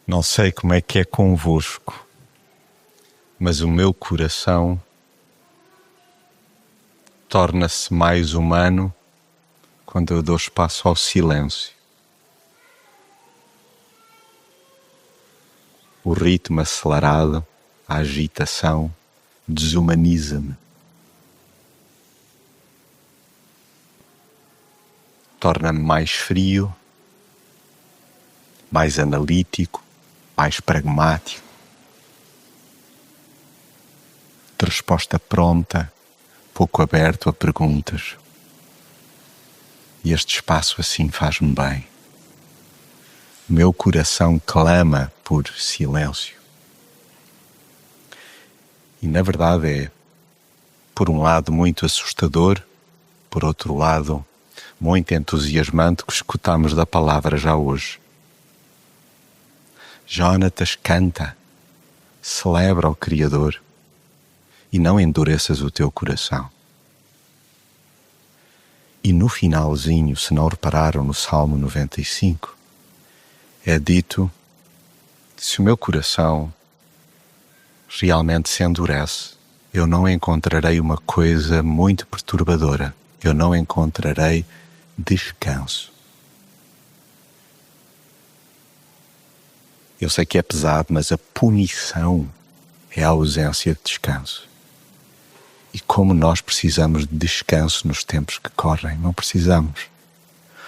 Não sei como é que é convosco, mas o meu coração torna-se mais humano quando eu dou espaço ao silêncio. O ritmo acelerado, a agitação, desumaniza-me. Torna-me mais frio, mais analítico, mais pragmático. De resposta pronta, pouco aberto a perguntas. E este espaço assim faz-me bem. O meu coração clama por silêncio. E na verdade é, por um lado, muito assustador, por outro lado, muito entusiasmante que escutamos da palavra já hoje. Jónatas canta, celebra o Criador e não endureças o teu coração. E no finalzinho, se não repararam no Salmo 95, é dito: se o meu coração realmente se endurece, eu não encontrarei uma coisa muito perturbadora, eu não encontrarei descanso. Eu sei que é pesado, mas a punição é a ausência de descanso. E como nós precisamos de descanso nos tempos que correm, não precisamos.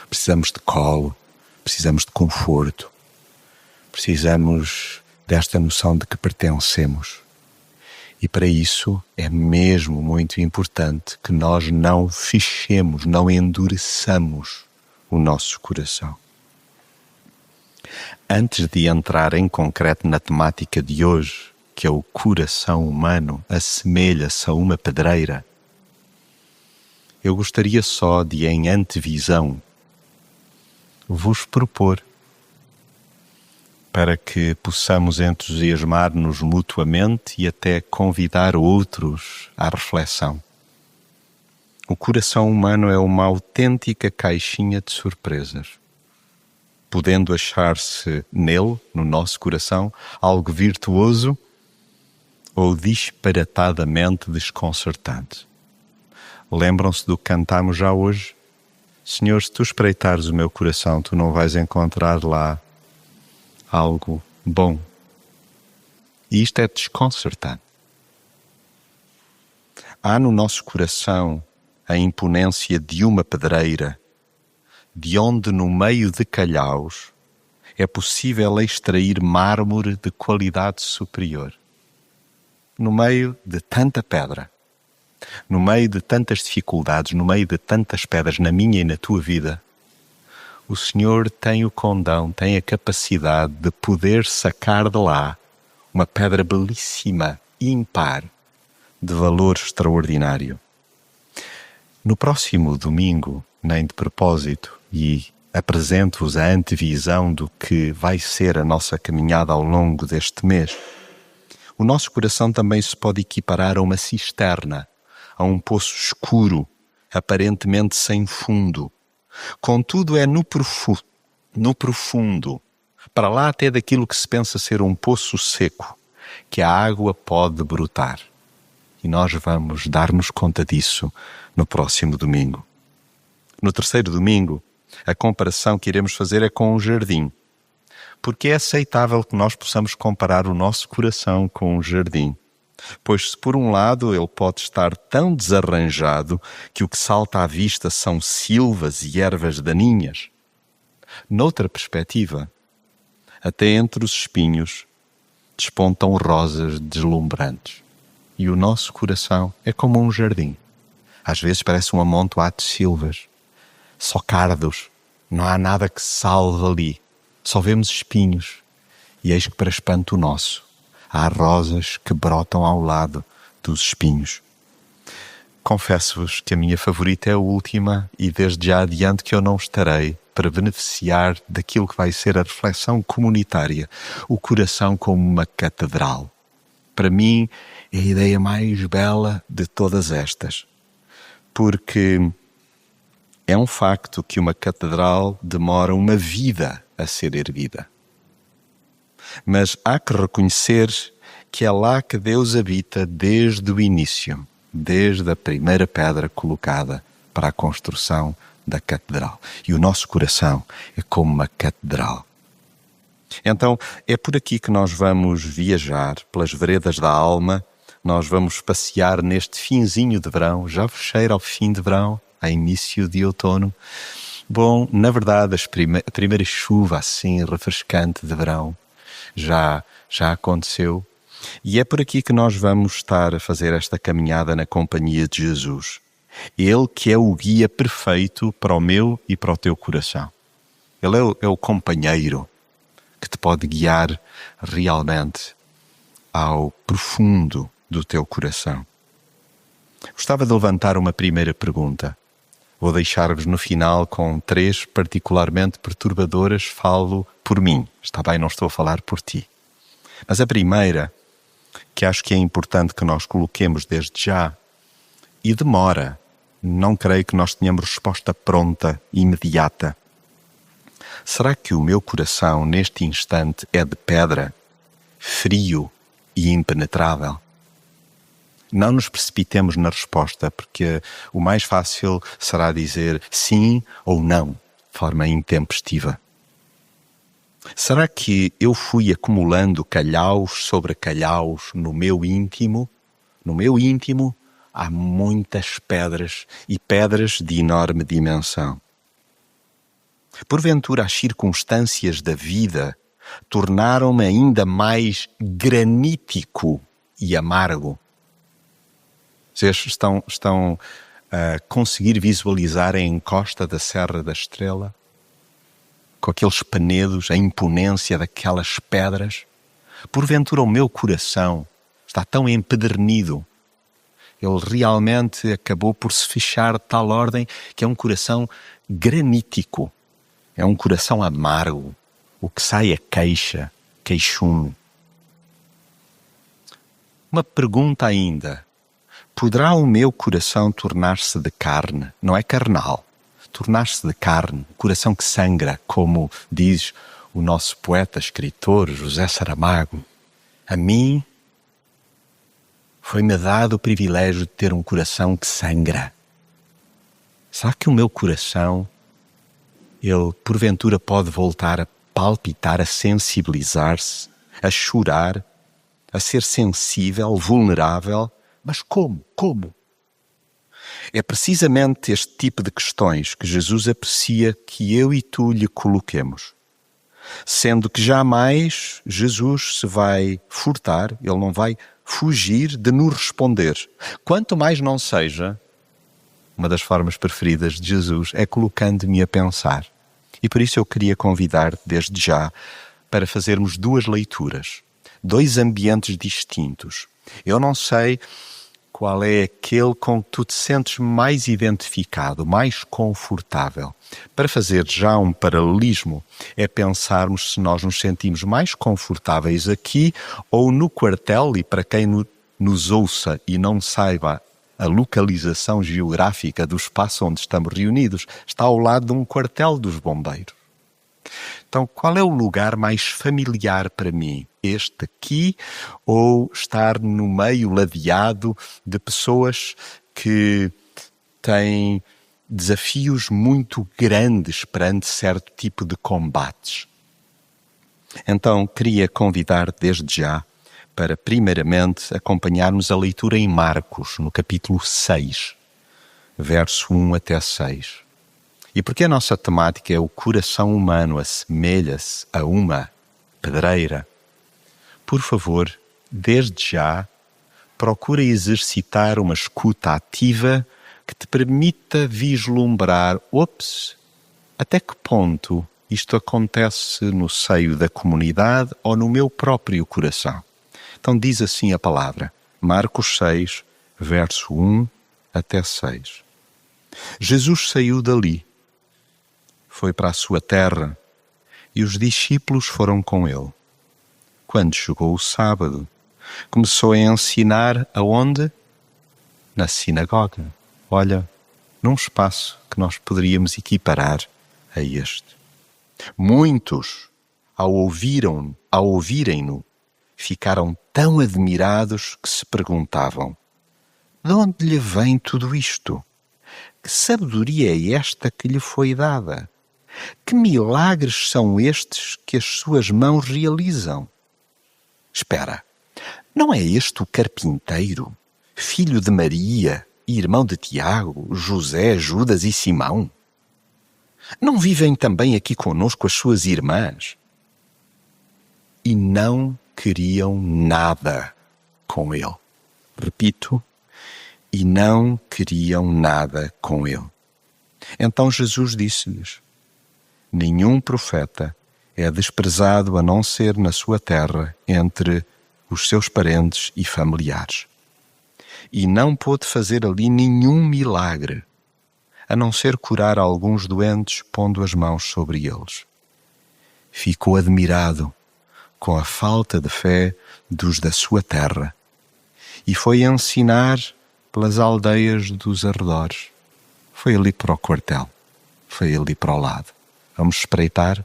Precisamos de colo, precisamos de conforto, precisamos desta noção de que pertencemos. E para isso é mesmo muito importante que nós não fechemos, não endureçamos o nosso coração. Antes de entrar em concreto na temática de hoje, que é o coração humano assemelha-se a uma pedreira, eu gostaria só de, em antevisão, vos propor para que possamos entusiasmar-nos mutuamente e até convidar outros à reflexão. O coração humano é uma autêntica caixinha de surpresas, podendo achar-se nele, no nosso coração, algo virtuoso ou disparatadamente desconcertante. Lembram-se do que cantámos já hoje? Senhor, se tu espreitares o meu coração, tu não vais encontrar lá algo bom. E isto é desconcertante. Há no nosso coração a imponência de uma pedreira, de onde no meio de calhaus é possível extrair mármore de qualidade superior. No meio de tanta pedra, no meio de tantas dificuldades, no meio de tantas pedras na minha e na tua vida, o Senhor tem o condão, tem a capacidade de poder sacar de lá uma pedra belíssima, ímpar, de valor extraordinário. No próximo domingo, nem de propósito, e apresento-vos a antevisão do que vai ser a nossa caminhada ao longo deste mês, o nosso coração também se pode equiparar a uma cisterna, a um poço escuro, aparentemente sem fundo. Contudo, é no profundo, para lá até daquilo que se pensa ser um poço seco, que a água pode brotar. E nós vamos dar-nos conta disso no próximo domingo. No terceiro domingo, a comparação que iremos fazer é com um jardim, porque é aceitável que nós possamos comparar o nosso coração com um jardim. Pois se por um lado ele pode estar tão desarranjado que o que salta à vista são silvas e ervas daninhas, noutra perspectiva, até entre os espinhos despontam rosas deslumbrantes. E o nosso coração é como um jardim. Às vezes parece um amontoado de silvas, só cardos, não há nada que se salve ali, só vemos espinhos. E eis que, para espanto nosso, há rosas que brotam ao lado dos espinhos. Confesso-vos que a minha favorita é a última e desde já adianto que eu não estarei para beneficiar daquilo que vai ser a reflexão comunitária, o coração como uma catedral. Para mim é a ideia mais bela de todas estas, porque é um facto que uma catedral demora uma vida a ser erguida. Mas há que reconhecer que é lá que Deus habita desde o início, desde a primeira pedra colocada para a construção da catedral. E o nosso coração é como uma catedral. Então, é por aqui que nós vamos viajar, pelas veredas da alma. Nós vamos passear neste finzinho de verão, já cheira ao fim de verão, a início de outono. Bom, na verdade, a primeira chuva assim refrescante de verão já aconteceu. E é por aqui que nós vamos estar a fazer esta caminhada na companhia de Jesus. Ele que é o guia perfeito para o meu e para o teu coração. Ele é o companheiro que te pode guiar realmente ao profundo do teu coração. Gostava de levantar uma primeira pergunta. Vou deixar-vos no final com 3 particularmente perturbadoras. Falo por mim, está bem? Não estou a falar por ti. Mas a primeira, que acho que é importante que nós coloquemos desde já, e demora, não creio que nós tenhamos resposta pronta, imediata. Será que o meu coração neste instante é de pedra, frio e impenetrável? Não nos precipitemos na resposta, porque o mais fácil será dizer sim ou não, de forma intempestiva. Será que eu fui acumulando calhaus sobre calhaus no meu íntimo? No meu íntimo há muitas pedras e pedras de enorme dimensão. Porventura as circunstâncias da vida tornaram-me ainda mais granítico e amargo. Vocês estão a conseguir visualizar a encosta da Serra da Estrela? Com aqueles penedos, a imponência daquelas pedras? Porventura o meu coração está tão empedernido. Ele realmente acabou por se fechar de tal ordem que é um coração granítico. É um coração amargo. O que sai é queixa, queixume. Uma pergunta ainda. Poderá o meu coração tornar-se de carne? Não é carnal. Tornar-se de carne, coração que sangra, como diz o nosso poeta, escritor José Saramago. A mim foi-me dado o privilégio de ter um coração que sangra. Será que o meu coração, ele porventura pode voltar a palpitar, a sensibilizar-se, a chorar, a ser sensível, vulnerável? Mas como? Como? É precisamente este tipo de questões que Jesus aprecia que eu e tu lhe coloquemos. Sendo que jamais Jesus se vai furtar, ele não vai fugir de nos responder. Quanto mais não seja, uma das formas preferidas de Jesus é colocando-me a pensar. E por isso eu queria convidar-te desde já para fazermos 2 leituras, 2 ambientes distintos. Eu não sei qual é aquele com que tu te sentes mais identificado, mais confortável. Para fazer já um paralelismo, é pensarmos se nós nos sentimos mais confortáveis aqui ou no quartel, e para quem nos ouça e não saiba a localização geográfica do espaço onde estamos reunidos, está ao lado de um quartel dos bombeiros. Então, qual é o lugar mais familiar para mim? Este aqui ou estar no meio ladeado de pessoas que têm desafios muito grandes perante certo tipo de combates? Então, queria convidar desde já para, primeiramente, acompanharmos a leitura em Marcos, no capítulo 6, verso 1 até 6. E porque a nossa temática é o coração humano assemelha-se a uma pedreira, por favor, desde já, procura exercitar uma escuta ativa que te permita vislumbrar, até que ponto isto acontece no seio da comunidade ou no meu próprio coração. Então diz assim a palavra, Marcos 6, verso 1 até 6. Jesus saiu dali, foi para a sua terra e os discípulos foram com ele. Quando chegou o sábado, começou a ensinar aonde? Na sinagoga. Olha, num espaço que nós poderíamos equiparar a este. Muitos ao ouvirem-no, ficaram tão admirados que se perguntavam: de onde lhe vem tudo isto? Que sabedoria é esta que lhe foi dada? Que milagres são estes que as suas mãos realizam? Espera, não é este o carpinteiro, filho de Maria e irmão de Tiago, José, Judas e Simão? Não vivem também aqui conosco as suas irmãs? E não queriam nada com ele. Repito, e não queriam nada com ele. Então Jesus disse-lhes: nenhum profeta é desprezado a não ser na sua terra entre os seus parentes e familiares. E não pôde fazer ali nenhum milagre, a não ser curar alguns doentes pondo as mãos sobre eles. Ficou admirado com a falta de fé dos da sua terra e foi ensinar pelas aldeias dos arredores. Foi ali para o quartel, foi ali para o lado. Vamos espreitar?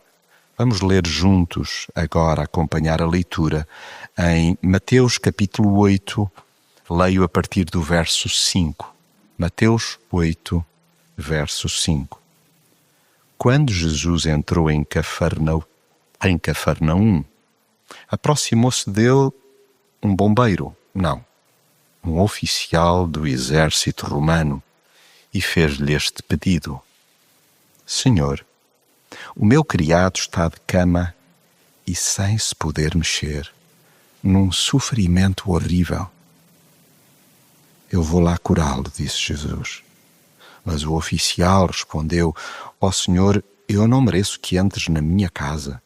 Vamos ler juntos agora, acompanhar a leitura em Mateus capítulo 8, leio a partir do verso 5. Mateus 8, verso 5. Quando Jesus entrou em Cafarnaum, aproximou-se dele um bombeiro, um oficial do exército romano, e fez-lhe este pedido: Senhor, o meu criado está de cama e sem se poder mexer, num sofrimento horrível. Eu vou lá curá-lo, disse Jesus. Mas o oficial respondeu: ó Senhor, eu não mereço que entres na minha casa.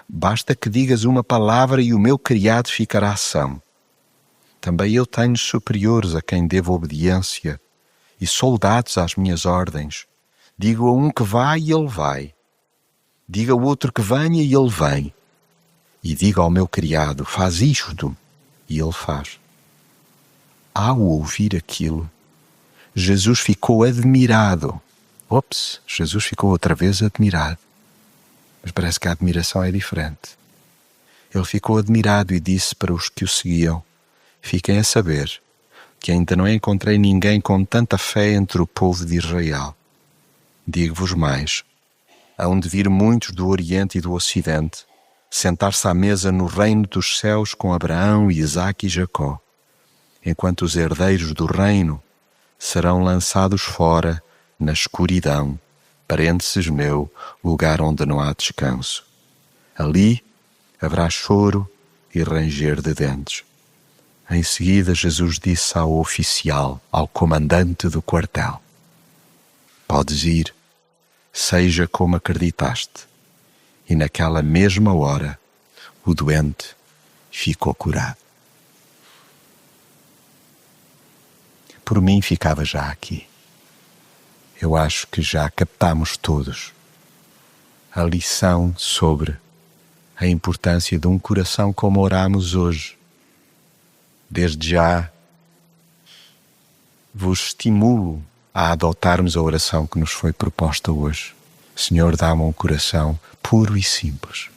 Basta que digas uma palavra e o meu criado ficará são. Também eu tenho superiores a quem devo obediência e soldados às minhas ordens. Digo a um que vai e ele vai. Diga ao outro que venha e ele vem. E diga ao meu criado: faz isto, e ele faz. Ao ouvir aquilo, Jesus ficou admirado. Jesus ficou outra vez admirado. Mas parece que a admiração é diferente. Ele ficou admirado e disse para os que o seguiam: fiquem a saber que ainda não encontrei ninguém com tanta fé entre o povo de Israel. Digo-vos mais: hão de vir muitos do Oriente e do Ocidente, sentar-se à mesa no reino dos céus com Abraão, Isaque e Jacó, enquanto os herdeiros do reino serão lançados fora na escuridão, parênteses meu, lugar onde não há descanso. Ali haverá choro e ranger de dentes. Em seguida, Jesus disse ao oficial, ao comandante do quartel: podes ir, seja como acreditaste. E naquela mesma hora, o doente ficou curado. Por mim ficava já aqui. Eu acho que já captamos todos a lição sobre a importância de um coração como oramos hoje. Desde já vos estimulo a adotarmos a oração que nos foi proposta hoje. Senhor, dá-me um coração puro e simples.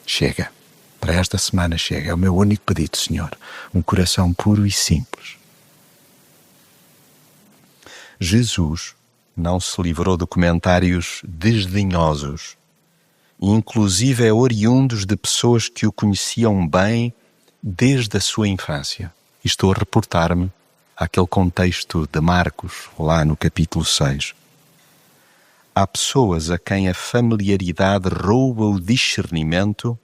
Chega. Para esta semana chega. É o meu único pedido, Senhor. Um coração puro e simples. Jesus não se livrou de comentários desdenhosos, inclusive oriundos de pessoas que o conheciam bem desde a sua infância. E estou a reportar-me àquele contexto de Marcos, lá no capítulo 6. Há pessoas a quem a familiaridade rouba o discernimento,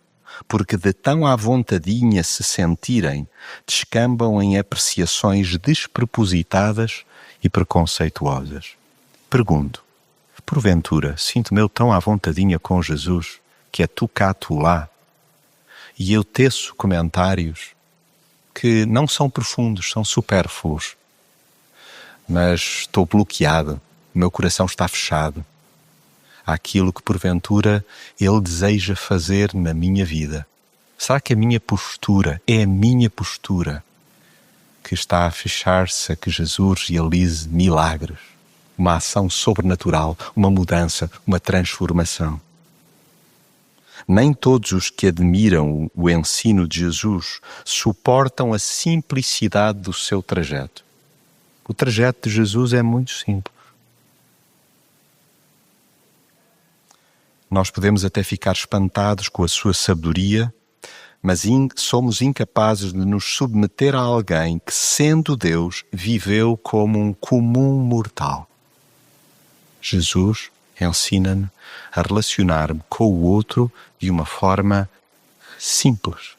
porque de tão à vontadinha se sentirem, descambam em apreciações despropositadas e preconceituosas. Pergunto: porventura sinto-me eu tão à vontadinha com Jesus, que é tu cá, tu lá, e eu teço comentários que não são profundos, são supérfluos, mas estou bloqueado, o meu coração está fechado àquilo que porventura Ele deseja fazer na minha vida? Será que a minha postura é a minha postura que está a fechar-se a que Jesus realize milagres, uma ação sobrenatural, uma mudança, uma transformação? Nem todos os que admiram o ensino de Jesus suportam a simplicidade do seu trajeto. O trajeto de Jesus é muito simples. Nós podemos até ficar espantados com a sua sabedoria, mas somos incapazes de nos submeter a alguém que, sendo Deus, viveu como um comum mortal. Jesus ensina-me a relacionar-me com o outro de uma forma simples.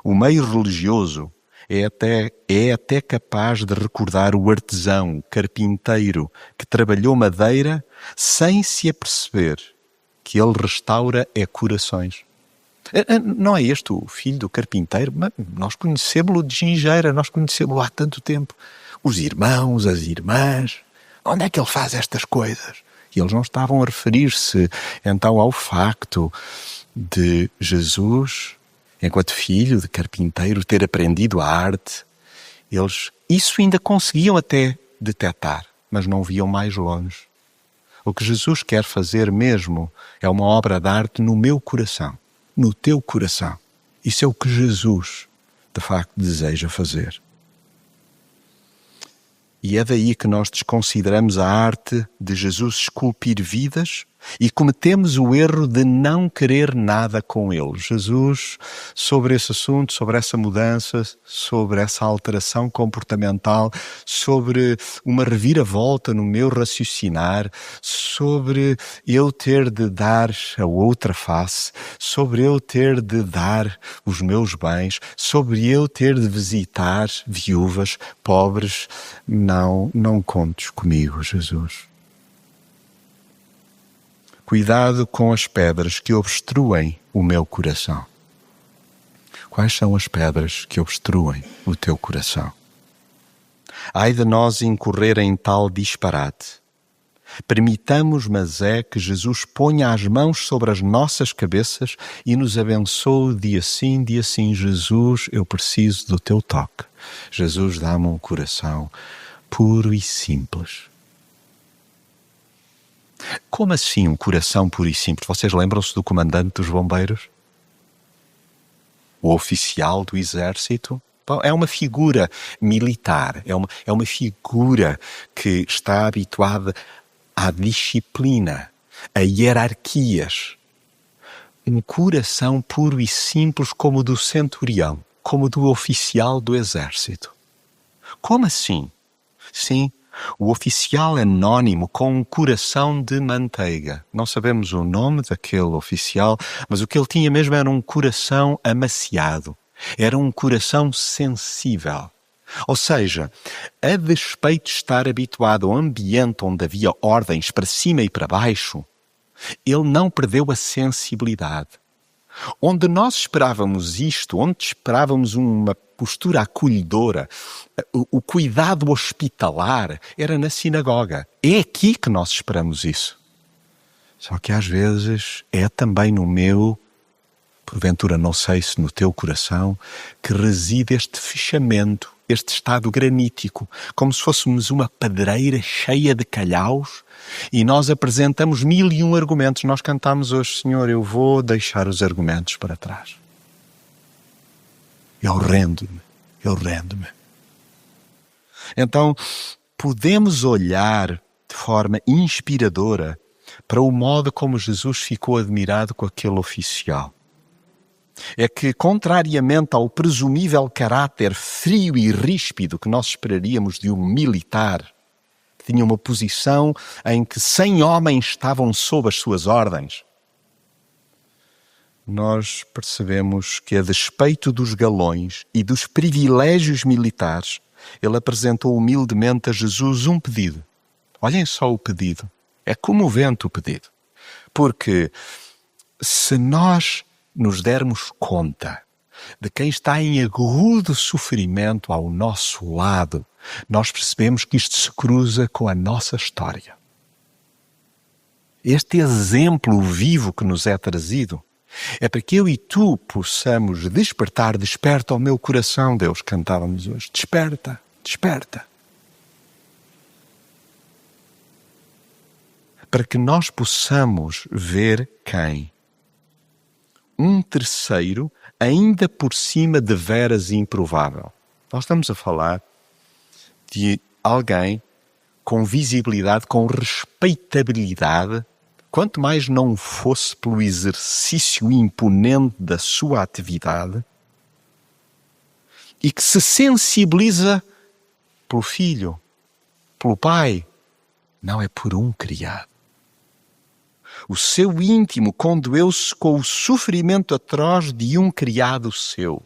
O meio religioso é até capaz de recordar o artesão, o carpinteiro, que trabalhou madeira sem se aperceber que ele restaura corações. Não é este o filho do carpinteiro? Nós conhecemos-lo de gingeira, nós conhecemos-lo há tanto tempo. Os irmãos, as irmãs, onde é que ele faz estas coisas? E eles não estavam a referir-se então ao facto de Jesus, enquanto filho de carpinteiro, ter aprendido a arte. Eles isso ainda conseguiam até detectar, mas não viam mais longe. O que Jesus quer fazer mesmo é uma obra de arte no meu coração, no teu coração. Isso é o que Jesus, de facto, deseja fazer. E é daí que nós desconsideramos a arte de Jesus esculpir vidas e cometemos o erro de não querer nada com ele. Jesus, sobre esse assunto, sobre essa mudança, sobre essa alteração comportamental, sobre uma reviravolta no meu raciocinar, sobre eu ter de dar a outra face, sobre eu ter de dar os meus bens, sobre eu ter de visitar viúvas, pobres. Não contes comigo, Jesus. Cuidado com as pedras que obstruem o meu coração. Quais são as pedras que obstruem o teu coração? Ai de nós incorrer em tal disparate. Permitamos, mas é que Jesus ponha as mãos sobre as nossas cabeças e nos abençoe dia sim, dia sim. Jesus, eu preciso do teu toque. Jesus, dá-me um coração puro e simples. Como assim um coração puro e simples? Vocês lembram-se do comandante dos bombeiros? O oficial do exército? É uma figura militar, é uma figura que está habituada à disciplina, a hierarquias. Um coração puro e simples como o do centurião, como o do oficial do exército. Como assim? Sim, o oficial anónimo com um coração de manteiga. Não sabemos o nome daquele oficial, mas o que ele tinha mesmo era um coração amaciado. Era um coração sensível. Ou seja, a despeito de estar habituado ao ambiente onde havia ordens para cima e para baixo, ele não perdeu a sensibilidade. Onde nós esperávamos isto, onde esperávamos uma postura acolhedora, o cuidado hospitalar, era na sinagoga. É aqui que nós esperamos isso. Só que às vezes é também no meu, porventura não sei se no teu coração, que reside este fechamento, este estado granítico, como se fôssemos uma pedreira cheia de calhaus e nós apresentamos 1001 argumentos. Nós cantamos hoje, Senhor, eu vou deixar os argumentos para trás. Eu rendo-me. Então, podemos olhar de forma inspiradora para o modo como Jesus ficou admirado com aquele oficial. É que, contrariamente ao presumível caráter frio e ríspido que nós esperaríamos de um militar, que tinha uma posição em que 100 homens estavam sob as suas ordens, nós percebemos que, a despeito dos galões e dos privilégios militares, ele apresentou humildemente a Jesus um pedido. Olhem só o pedido. É comovente o pedido. Porque se nós nos dermos conta de quem está em agudo sofrimento ao nosso lado, nós percebemos que isto se cruza com a nossa história. Este exemplo vivo que nos é trazido é para que eu e tu possamos despertar. Desperta o meu coração, Deus, cantávamos hoje. Desperta. para que nós possamos ver quem? Um terceiro, ainda por cima de veras improvável. Nós estamos a falar de alguém com visibilidade, com respeitabilidade, quanto mais não fosse pelo exercício imponente da sua atividade, e que se sensibiliza pelo filho, pelo pai, não é por um criado. O seu íntimo condoeu-se com o sofrimento atroz de um criado seu.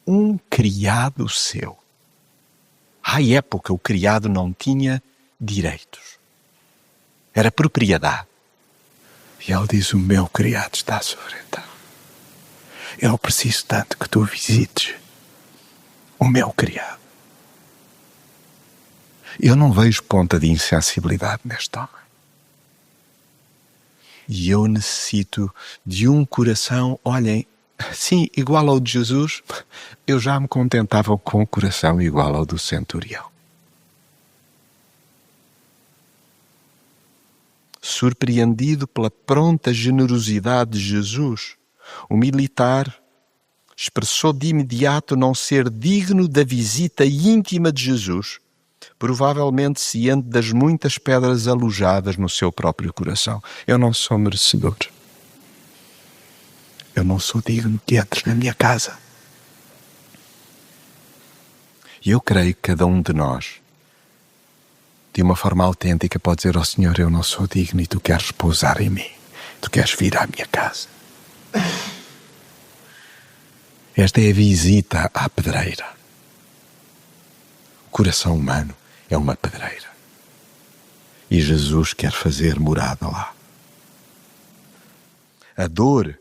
Um criado seu. À época, o criado não tinha direitos. Era propriedade. E ele diz, o meu criado está a sofrer. Eu preciso tanto que tu visites o meu criado. Eu não vejo ponta de insensibilidade neste homem. E eu necessito de um coração, olhem, sim, igual ao de Jesus, eu já me contentava com um coração igual ao do centurião. Surpreendido pela pronta generosidade de Jesus, o militar expressou de imediato não ser digno da visita íntima de Jesus, provavelmente ciente das muitas pedras alojadas no seu próprio coração. Eu não sou merecedor. Eu não sou digno que entres na minha casa. E eu creio que cada um de nós, de uma forma autêntica, pode dizer ao Senhor, eu não sou digno e tu queres pousar em mim. Tu queres vir à minha casa. Esta é a visita à pedreira. O coração humano é uma pedreira. E Jesus quer fazer morada lá. A dor,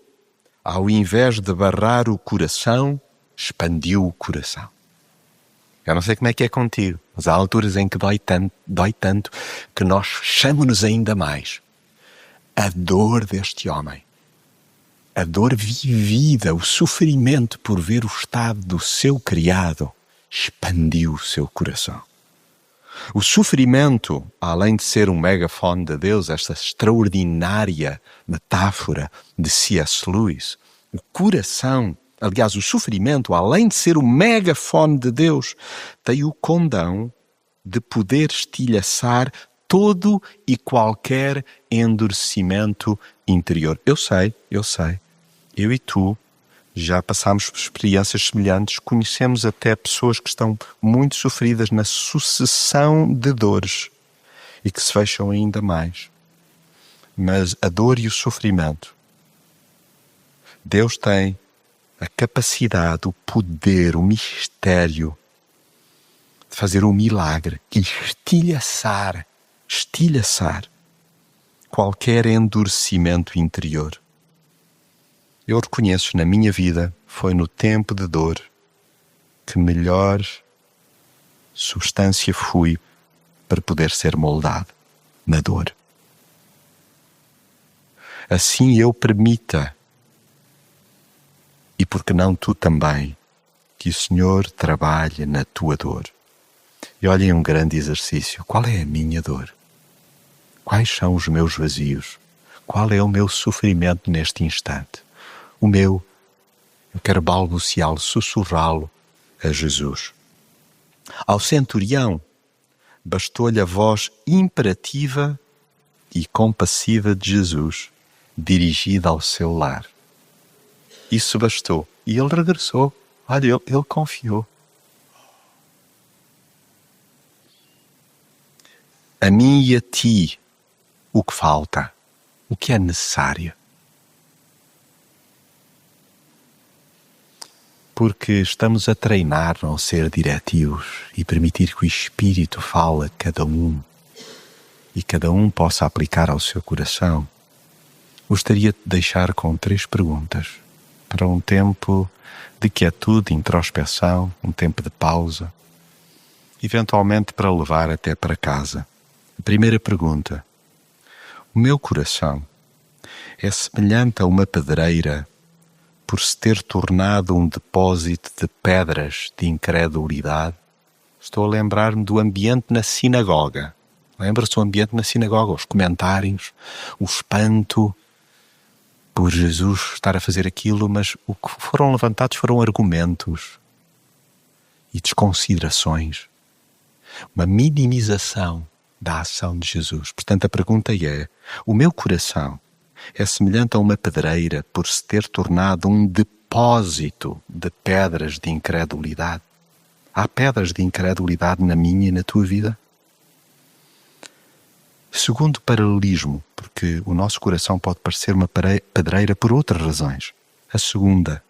ao invés de barrar o coração, expandiu o coração. Eu não sei como é que é contigo, mas há alturas em que dói tanto que nós fechamos-nos ainda mais. A dor deste homem, a dor vivida, o sofrimento por ver o estado do seu criado, expandiu o seu coração. O sofrimento, além de ser um megafone de Deus, esta extraordinária metáfora de C.S. Lewis, o coração, aliás, o sofrimento, além de ser o megafone de Deus, tem o condão de poder estilhaçar todo e qualquer endurecimento interior. Eu sei, eu e tu já passámos por experiências semelhantes, conhecemos até pessoas que estão muito sofridas na sucessão de dores e que se fecham ainda mais. Mas a dor e o sofrimento, Deus tem a capacidade, o poder, o mistério de fazer um milagre e estilhaçar qualquer endurecimento interior. Eu reconheço na minha vida, foi no tempo de dor que melhor substância fui para poder ser moldado na dor. Assim eu permita, e por que não tu também, que o Senhor trabalhe na tua dor. E olhem um grande exercício. Qual é a minha dor? Quais são os meus vazios? Qual é o meu sofrimento neste instante? Eu quero balbuciá-lo, sussurrá-lo a Jesus. Ao centurião, bastou-lhe a voz imperativa e compassiva de Jesus, dirigida ao seu lar. Isso bastou. E ele regressou. Olha, ele confiou. A mim e a ti, o que falta? O que é necessário? Porque estamos a treinar não ser diretivos e permitir que o Espírito fale a cada um e cada um possa aplicar ao seu coração. Gostaria de deixar com 3 perguntas para um tempo de quietude, introspeção, um tempo de pausa, eventualmente para levar até para casa. A primeira pergunta: o meu coração é semelhante a uma pedreira por se ter tornado um depósito de pedras de incredulidade? Estou a lembrar-me do ambiente na sinagoga. Lembra-se o ambiente na sinagoga, os comentários, o espanto por Jesus estar a fazer aquilo, mas o que foram levantados foram argumentos e desconsiderações, uma minimização da ação de Jesus. Portanto, a pergunta é: o meu coração é semelhante a uma pedreira por se ter tornado um depósito de pedras de incredulidade? Há pedras de incredulidade na minha e na tua vida? Segundo paralelismo, porque o nosso coração pode parecer uma pedreira por outras razões. A segunda: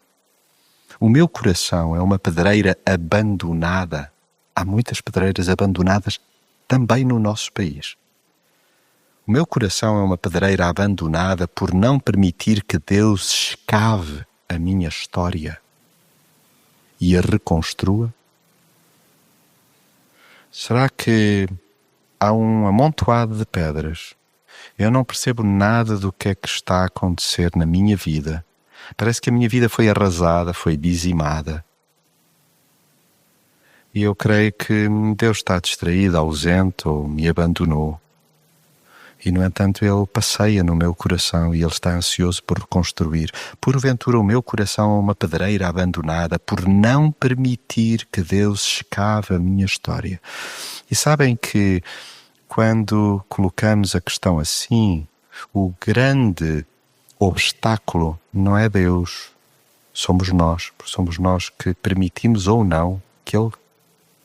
o meu coração é uma pedreira abandonada. Há muitas pedreiras abandonadas também no nosso país. O meu coração é uma pedreira abandonada por não permitir que Deus escave a minha história e a reconstrua? Será que há um amontoado de pedras? Eu não percebo nada do que é que está a acontecer na minha vida. Parece que a minha vida foi arrasada, foi dizimada. E eu creio que Deus está distraído, ausente ou me abandonou. E, no entanto, Ele passeia no meu coração e Ele está ansioso por reconstruir. Porventura, o meu coração é uma pedreira abandonada por não permitir que Deus escave a minha história. E sabem que, quando colocamos a questão assim, o grande obstáculo não é Deus, somos nós que permitimos ou não que Ele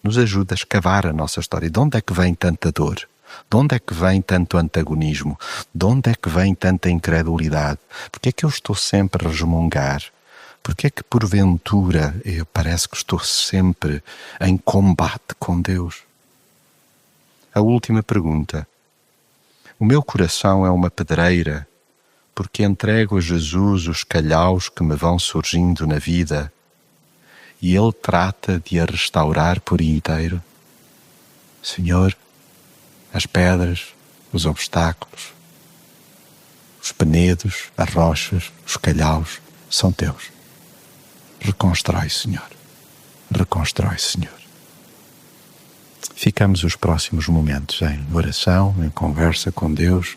nos ajude a escavar a nossa história. De onde é que vem tanta dor? De onde é que vem tanto antagonismo? De onde é que vem tanta incredulidade? Porque é que eu estou sempre a resmungar? Porque é que, porventura, eu parece que estou sempre em combate com Deus? A última pergunta: o meu coração é uma pedreira porque entrego a Jesus os calhaus que me vão surgindo na vida e Ele trata de a restaurar por inteiro? Senhor, as pedras, os obstáculos, os penedos, as rochas, os calhaus são teus. Reconstrói, Senhor. Reconstrói, Senhor. Ficamos os próximos momentos em oração, em conversa com Deus,